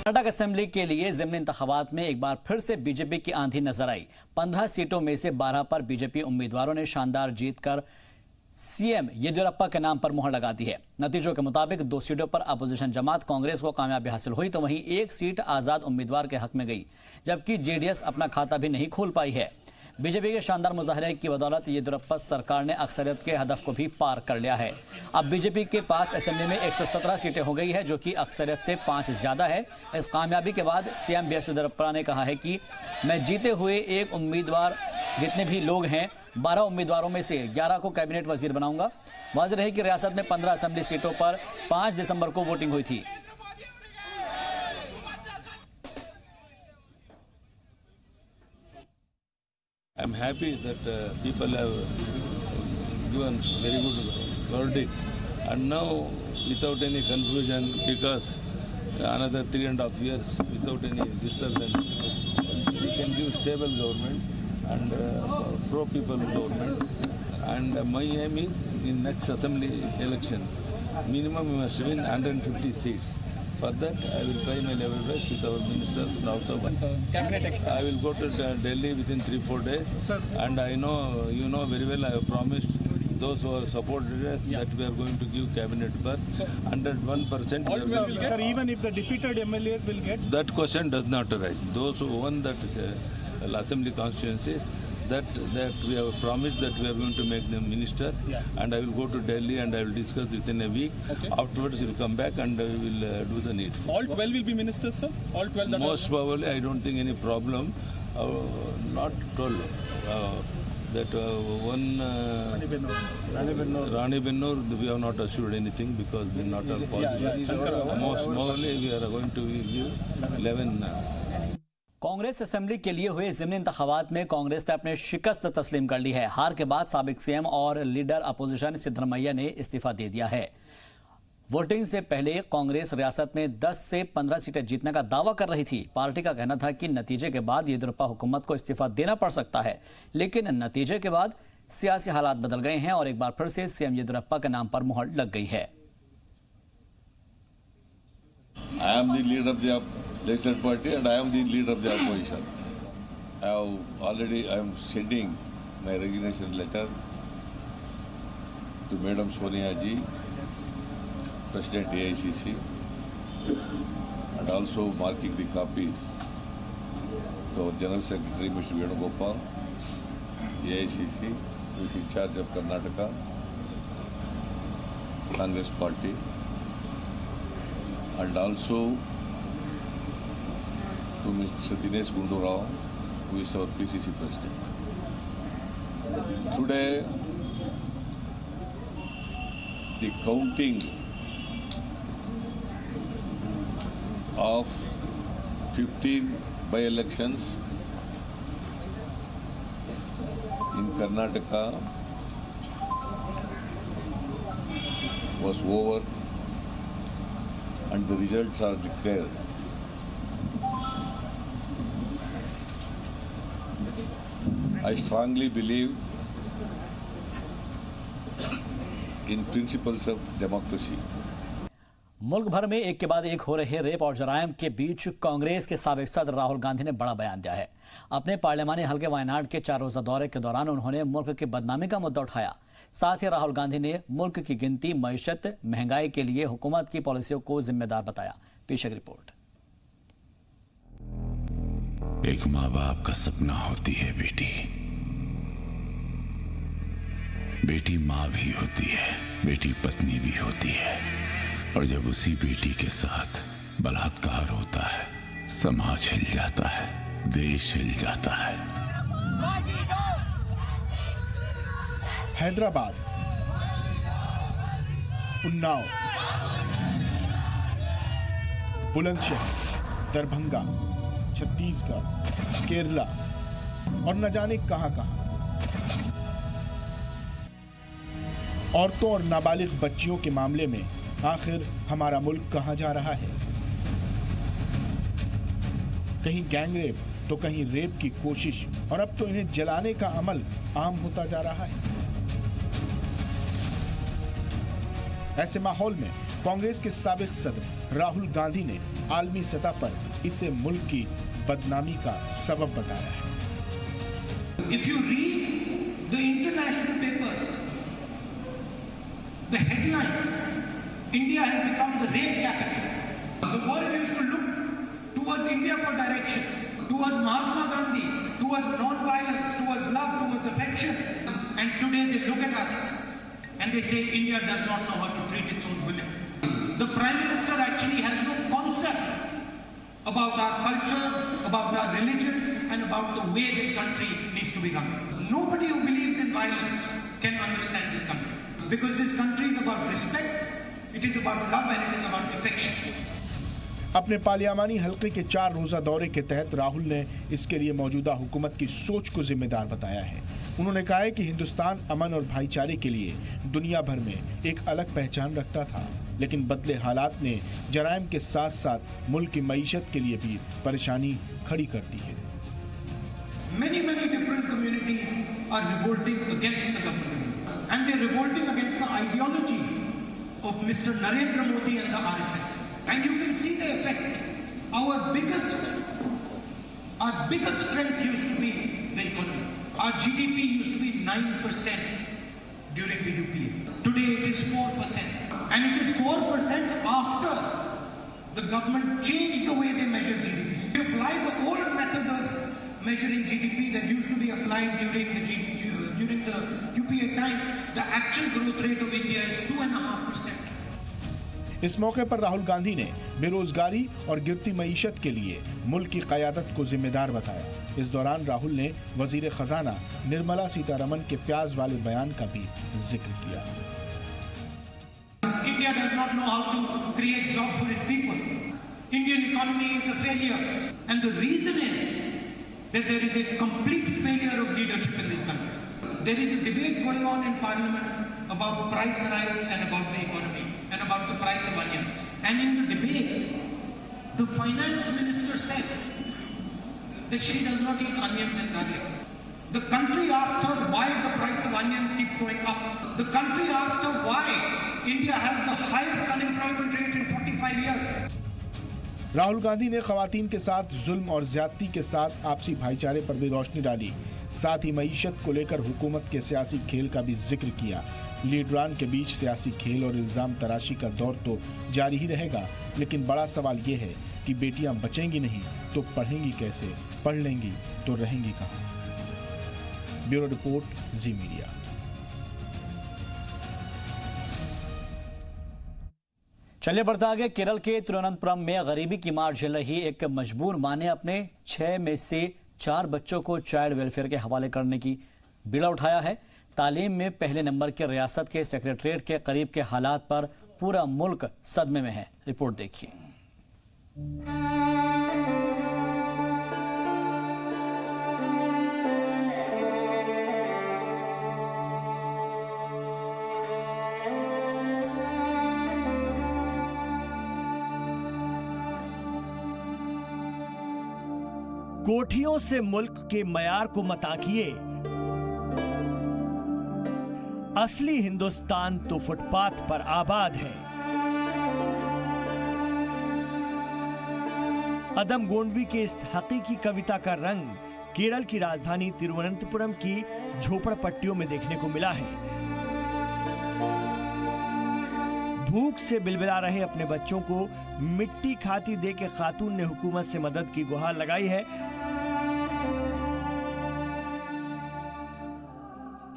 Karnataka assembly के लिए ज़िमनी इंतखाबात में एक बार फिर से बीजेपी की आंधी नजर आई। 15 सीटों में से 12 पर बीजेपी उम्मीदवारों ने शानदार जीत कर सीएम येदियुरप्पा के नाम पर मुहर लगा दी है। नतीजों के मुताबिक 2 सीटों पर अपोजिशन जमात कांग्रेस को कामयाबी हासिल हुई, तो वहीं 1 सीट आजाद उम्मीदवार के हक में गई, जबकि जेडीएस अपना खाता भी नहीं खोल पाई है। बीजेपी के शानदार मुजाहरे की बदौलत येदियुरप्पा सरकार ने अक्सरियत के हदफ को भी पार कर लिया है। अब बीजेपी के पास असेंबली में 117 सीटें हो गई है, जो कि अक्सरियत से 5 ज्यादा है। इस कामयाबी के बाद सीएम येदियुरप्पा ने कहा है कि मैं जीते हुए एक उम्मीदवार, जितने भी लोग हैं 12 उम्मीदवारों में से 11 को कैबिनेट वजीर बनाऊंगा। वाज़ेह है कि रियासत में 15 असेंबली सीटों पर 5 दिसंबर को वोटिंग हुई थी। I'm happy that people have given very good verdict, and now without any confusion, because another 3.5 years without any disturbance, we can give stable government and pro-people government. And my aim is in next assembly elections, minimum we must win 150 seats. For that, I will try my level best with our ministers. Also, I will go to Delhi within 3-4 days, and I know, you know very well, I have promised those who are supported us that we are going to give cabinet berth. 101%. Sir, even if the defeated MLAs will get? That question does not arise. Those who won that assembly constituencies, that we have promised that we are going to make them ministers, and I will go to Delhi and I will discuss within a week. Afterwards, we will come back and we will do the needful. All 12 will be ministers, sir? All 12? Most probably, I don't think any problem. Not 12. That one Rani Bennur, we have not assured anything because we are not all possible. Most probably, we are going to give 11. Congress assembly के लिए हुए ज़िमनी इंतखाबात में कांग्रेस ने अपने शिकस्त तस्लीम कर ली है। हार के बाद साबिक सीएम और लीडर अपोजिशन सिद्धरमैया ने इस्तीफा दे दिया है। वोटिंग से पहले कांग्रेस रियासत में 10 से 15 सीटें जीतने का दावा कर रही थी। पार्टी का कहना था कि नतीजे के बाद येदियुरप्पा हुकूमत को इस्तीफा देना पड़ सकता है, लेकिन नतीजे के बाद सियासी हालात बदल गए हैं और एक बार फिर से सीएम येदियुरप्पा के नाम पर मुहर लग गई है। Legislative party, and I am the leader of the opposition. I am sending my resignation letter to Madam Sonia Ji, President AICC, and also marking the copies to our General Secretary Mr. Venugopal, AICC, who is in charge of Karnataka Congress Party, and also to Mr. Dinesh Gundu Rao, who is our PCC President. Today, the counting of 15 by-elections in Karnataka was over and the results are declared. I strongly believe in principles of democracy. मुल्क भर में एक के बाद एक हो रहे rape और जराइम के बीच कांग्रेस के साबिक सदर राहुल गांधी ने बड़ा बयान दिया है। अपने पार्लियामानी हलके वायनाड के 4 रोजा दौरे के दौरान उन्होंने मुल्क की बदनामी का मुद्दा उठाया। साथ ही राहुल गांधी ने मुल्क की गिनती, मईशत, महंगाई के लिए हुकूमत की पॉलिसियों को जिम्मेदार बताया। पेश है रिपोर्ट। एक माँ बाप का सपना होती है बेटी। बेटी माँ भी होती है, बेटी पत्नी भी होती है, और जब उसी बेटी के साथ बलात्कार होता है, समाज हिल जाता है, देश हिल जाता है। हैदराबाद, उन्नाव, बुलंदशहर, दरभंगा, छत्तीसगढ़, केरला और न जाने कहां-कहां औरतों और नाबालिग बच्चियों के मामले में आखिर हमारा मुल्क कहां जा रहा है? कहीं गैंगरेप तो कहीं रेप की कोशिश, और अब तो इन्हें जलाने का अमल आम होता जा रहा है। ऐसे माहौल में कांग्रेस के साबिक सदर राहुल गांधी ने आलमी सतह पर इसे मुल्क की बदनामी का सबब बताया है। If you read the international papers, the headlines, India has become the rape capital. The world used to look towards India for direction, towards Mahatma Gandhi, towards non-violence, towards love, towards affection. And today they look at us and they say India does not know how to treat its own women. The Prime Minister actually has no concept about our culture, about our religion, and about the way this country needs to be run. Nobody who believes in violence can understand this country. Because this country is about respect, it is about love, and it is about affection. अपने parliamentary हल्के के 4 रोजा दौरे के तहत राहुल ने इसके लिए मौजूदा हुकूमत की सोच को जिम्मेदार बताया है। उन्होंने कहा है कि हिंदुस्तान अमन और भाईचारे के लिए दुनिया भर में एक अलग पहचान रखता था, लेकिन बदले हालात ने जराइम के साथ साथ मुल्क की मईशत के लिए भी परेशानी खड़ी कर दी है। Many different communities are revolting against the government, and they're revolting against the ideology of Mr. Narendra Modi and the RSS. And you can see the effect. Our biggest strength used to be the economy. Our GDP used to be 9% during the UPA. Today it is 4%. And it is 4% after the government changed the way they measure GDP. They apply the old method of measuring GDP that used to be applied during the UPA time. The actual growth rate of India is 2.5%. इस मौके पर राहुल गांधी ने बेरोजगारी और गिरती मईशत के लिए मुल्क की क़यादत को जिम्मेदार बताया। इस दौरान राहुल ने वजीर खजाना निर्मला सीतारमण के प्याज वाले बयान का भी जिक्र किया। India does not know how to create jobs for its people. Indian economy is a failure, and the reason is that there is a complete failure of leadership in this country. There is a debate going on in Parliament about price rise and about the economy and about the price of onions. And in the debate, the finance minister says that she does not eat onions and garlic. The country asked her why the price of onions keeps going up. The country asked her why India has the highest unemployment rate in 45 years. Rahul Gandhi ने खवातीन के साथ जुल्म और ज्यादती के साथ आपसी भाईचारे पर भी रोशनी डाली। साथ ही मईशत को लेकर हुकूमत के सियासी खेल का भी जिक्र किया। लीडरान के बीच सियासी खेल और इल्जाम तराशी का दौर तो जारी ही रहेगा, लेकिन बड़ा सवाल ये है कि बेटियां बचेंगी नहीं तो पढ़ेंगी कैसे, पढ़ लेंगी तो रहेंगी कहां। ब्यूरो रिपोर्ट, जी मीडिया। चलिए बढ़ता आगे। केरल के तिरुवनंतपुरम में गरीबी की मार झेल रही एक मजबूर मां ने अपने 6 में से 4 बच्चों को चाइल्ड वेलफेयर के हवाले करने की बीड़ा उठाया है। तालीम में पहले नंबर के रियासत के सेक्रेटरीट के करीब के हालात पर पूरा मुल्क सदमे में है। रिपोर्ट देखिए। कोठियों से मुल्क के मयार को मत आंकिए, असली हिंदुस्तान तो फुटपाथ पर आबाद है। अदम गोंडवी के इस हकीकी कविता का रंग केरल की राजधानी तिरुवनंतपुरम की झोपड़पट्टियों में देखने को मिला है। भूख से बिलबिला रहे अपने बच्चों को मिट्टी खाती दे के खातून ने हुकूमत से मदद की गुहार लगाई है।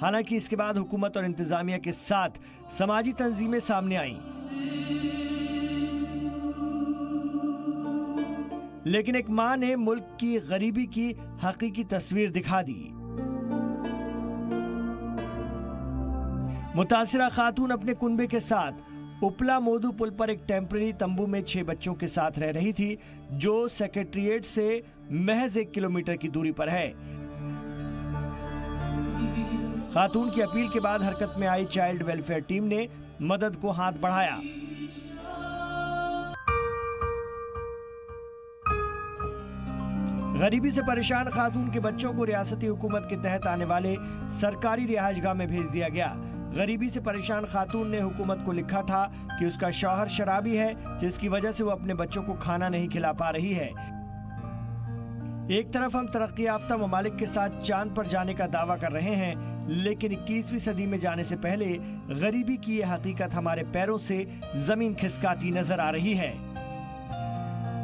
हालांकि इसके बाद हुकूमत और इंतजामिया के साथ समाजी तंजीमें सामने आईं, लेकिन एक मां ने मुल्क की गरीबी की हकीकी तस्वीर दिखा दी। मुतासिरा खातून अपने कुनबे के साथ उपला मोदू पुल पर एक टेम्परेरी तंबू में 6 बच्चों के साथ रह रही थी, जो सेक्रेटेरिएट से महज 1 किलोमीटर की दूरी पर है। खातून की अपील के बाद हरकत में आई चाइल्ड वेलफेयर टीम ने मदद को हाथ बढ़ाया। गरीबी से परेशान खातून के बच्चों को रियासती हुकूमत के तहत आने वाले सरकारी रिहाइशगाह में भेज दिया गया। गरीबी से परेशान खातून ने हुकूमत को लिखा था कि उसका शौहर शराबी है, जिसकी वजह से वो अपने बच्चों को खाना नहीं खिला पा रही है। एक तरफ हम तरक्की याफ्ता ममालिक के साथ चांद पर जाने का दावा कर रहे हैं, लेकिन 21वीं सदी में जाने से पहले गरीबी की ये हकीकत हमारे पैरों से जमीन खिसकाती नजर आ रही है।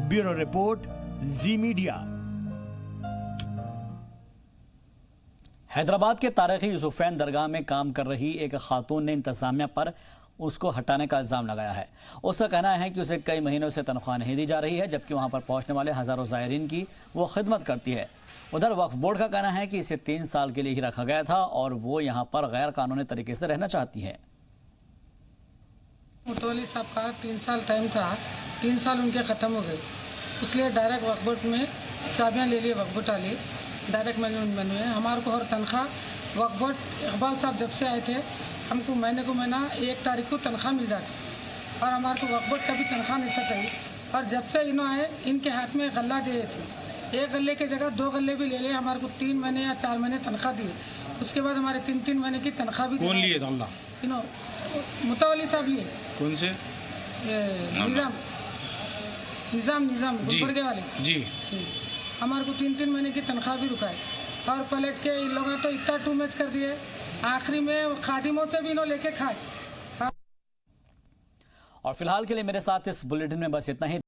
ब्यूरो रिपोर्ट, जी मीडिया। हैदराबाद के तारीखी यूसुफैन दरगाह में काम कर रही एक खातून ने इंतजामिया पर उसको हटाने का इल्जाम लगाया है। उसका कहना है कि उसे कई महीनों से तनख्वाह नहीं दी जा रही है, जबकि वहां पर पहुंचने वाले हजारों ज़ायरीन की वो खिदमत करती है। उधर वक्फ बोर्ड का कहना है कि इसे 3 साल के लिए ही रखा गया था और वो यहां पर गैर कानूनी तरीके से रहना चाहती है। मुतवल्ली साहब का 3 साल टाइम था, 3 साल उनके ख़त्म हो गए, इसलिए डायरेक्ट वक्फ बोर्ड में चाबियाँ ले लिए, वक्फ बोर्ड डाली, डायरेक्ट मेन्यू है। हमारे को हर तनख्वाह वक्फ बोर्ड इकबाल साहब जब से आए थे, हमको महीने को महीना 1 तारीख को तनख्वाह मिल जाती और हमारे को वक्फ बोर्ड का भी तनख्वाह नहीं सकती। और जब से इन्होंने आए, इनके हाथ में गल्ला दिए थे, 1 गल्ले की जगह 2 गल्ले भी ले लिए। हमारे को 3 महीने या 4 महीने तनख्वाह दिए, उसके बाद हमारे 3-3 महीने की तनख्वाह भी। कौन लिए गल्ला? मुतवल्ली साहब लिए। कौन से? निज़ाम गुलबर्गे वाले जी। हमारे को 3-3 महीने की तनख्वाह भी रुकाए और पलट के इन लोगों ने तो इतना टू मैच कर दिए, आखिरी में खादिमों से भी इन्होंने लेके खाए। और फिलहाल के लिए मेरे साथ इस बुलेटिन में बस इतना ही।